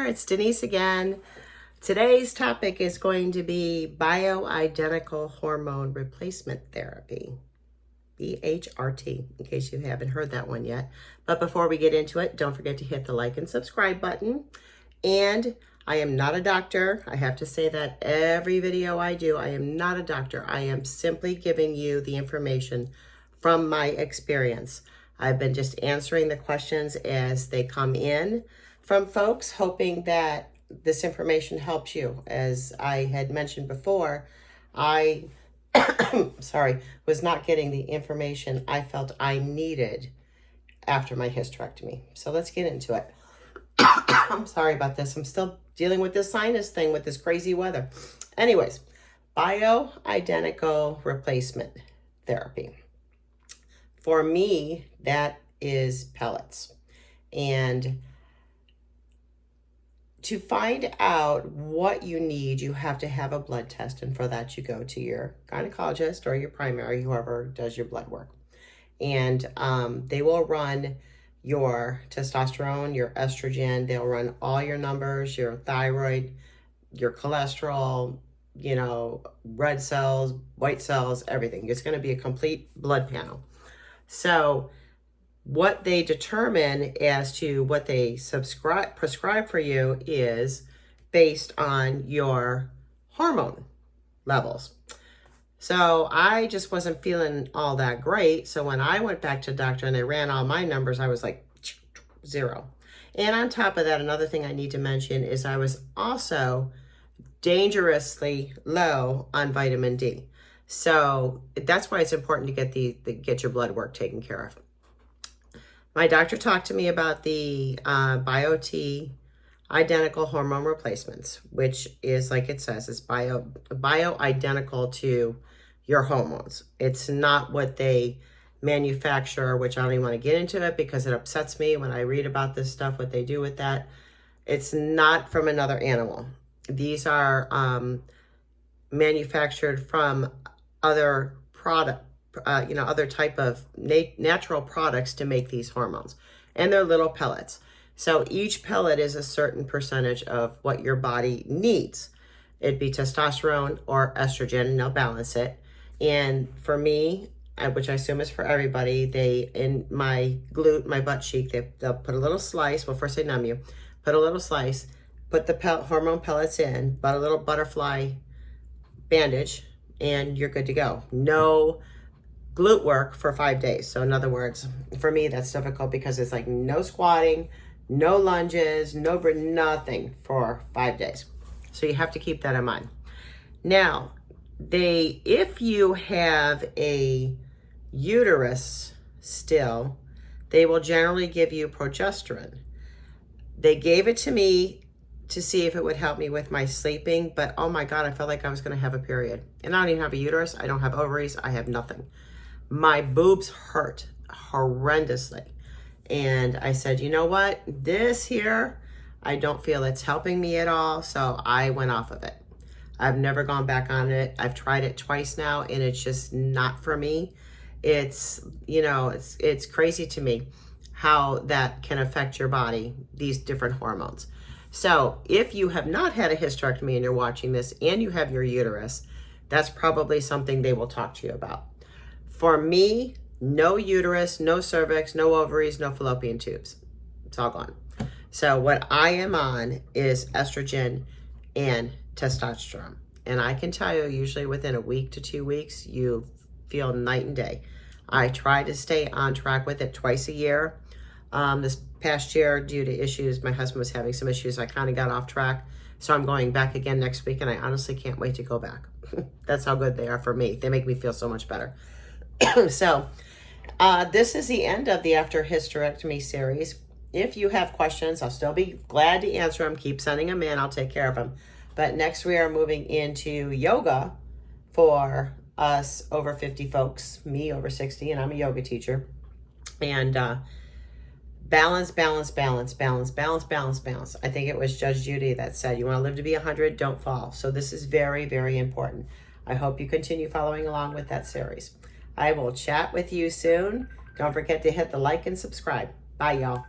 it's Denise again. Today's topic is going to be bioidentical hormone replacement therapy, BHRT, in case you haven't heard that one yet. But before we get into it, don't forget to hit the like and subscribe button. And I am not a doctor. I have to say that every video I do. I am not a doctor. I am simply giving you the information from my experience. I've been just answering the questions as they come in from folks, hoping that this information helps you. As I had mentioned before, I was not getting the information I felt I needed after my hysterectomy. So let's get into it. I'm sorry about this. I'm still dealing with this sinus thing with this crazy weather. Anyways, bioidentical replacement therapy. For me, that is pellets. And to find out what you need, you have to have a blood test. And for that, you go to your gynecologist or your primary, whoever does your blood work. And they will run your testosterone, your estrogen. They'll run all your numbers, your thyroid, your cholesterol, red cells, white cells, everything. It's going to be a complete blood panel. So what they determine as to what they prescribe for you is based on your hormone levels. So I just wasn't feeling all that great. So when I went back to the doctor and they ran all my numbers, I was like 0. And on top of that, another thing I need to mention is I was also dangerously low on vitamin D. So that's why it's important to get your blood work taken care of. My doctor talked to me about the identical hormone replacements, which is, like it says, it's bioidentical to your hormones. It's not what they manufacture, which I don't even want to get into it because it upsets me when I read about this stuff, what they do with that. It's not from another animal. These are manufactured from other other type of natural products to make these hormones. And they're little pellets. So each pellet is a certain percentage of what your body needs. It'd be testosterone or estrogen, and they'll balance it. And for me, which I assume is for everybody, in my glute, my butt cheek, they'll put a little slice. Well, first they numb you. Put a little slice, put the hormone pellets in, but a little butterfly bandage, and you're good to go. No glute work for 5 days. So in other words, for me, that's difficult because it's like no squatting, no lunges, nothing for 5 days. So you have to keep that in mind. Now, if you have a uterus still, they will generally give you progesterone. They gave it to me to see if it would help me with my sleeping, but oh my God, I felt like I was going to have a period. And I don't even have a uterus. I don't have ovaries. I have nothing. My boobs hurt horrendously. And I said, you know what? This here, I don't feel it's helping me at all. So I went off of it. I've never gone back on it. I've tried it twice now and it's just not for me. It's crazy to me how that can affect your body, these different hormones. So if you have not had a hysterectomy and you're watching this and you have your uterus, that's probably something they will talk to you about. For me, no uterus, no cervix, no ovaries, no fallopian tubes. It's all gone. So what I am on is estrogen and testosterone. And I can tell you, usually within a week to 2 weeks, you feel night and day. I try to stay on track with it twice a year. This past year, due to issues, my husband was having some issues. I kind of got off track. So I'm going back again next week, and I honestly can't wait to go back. That's how good they are for me. They make me feel so much better. So this is the end of the After Hysterectomy series. If you have questions, I'll still be glad to answer them. Keep sending them in. I'll take care of them. But next we are moving into yoga for us over 50 folks, me over 60, and I'm a yoga teacher. And balance. I think it was Judge Judy that said, you want to live to be 100, don't fall. So this is very, very important. I hope you continue following along with that series. I will chat with you soon. Don't forget to hit the like and subscribe. Bye, y'all.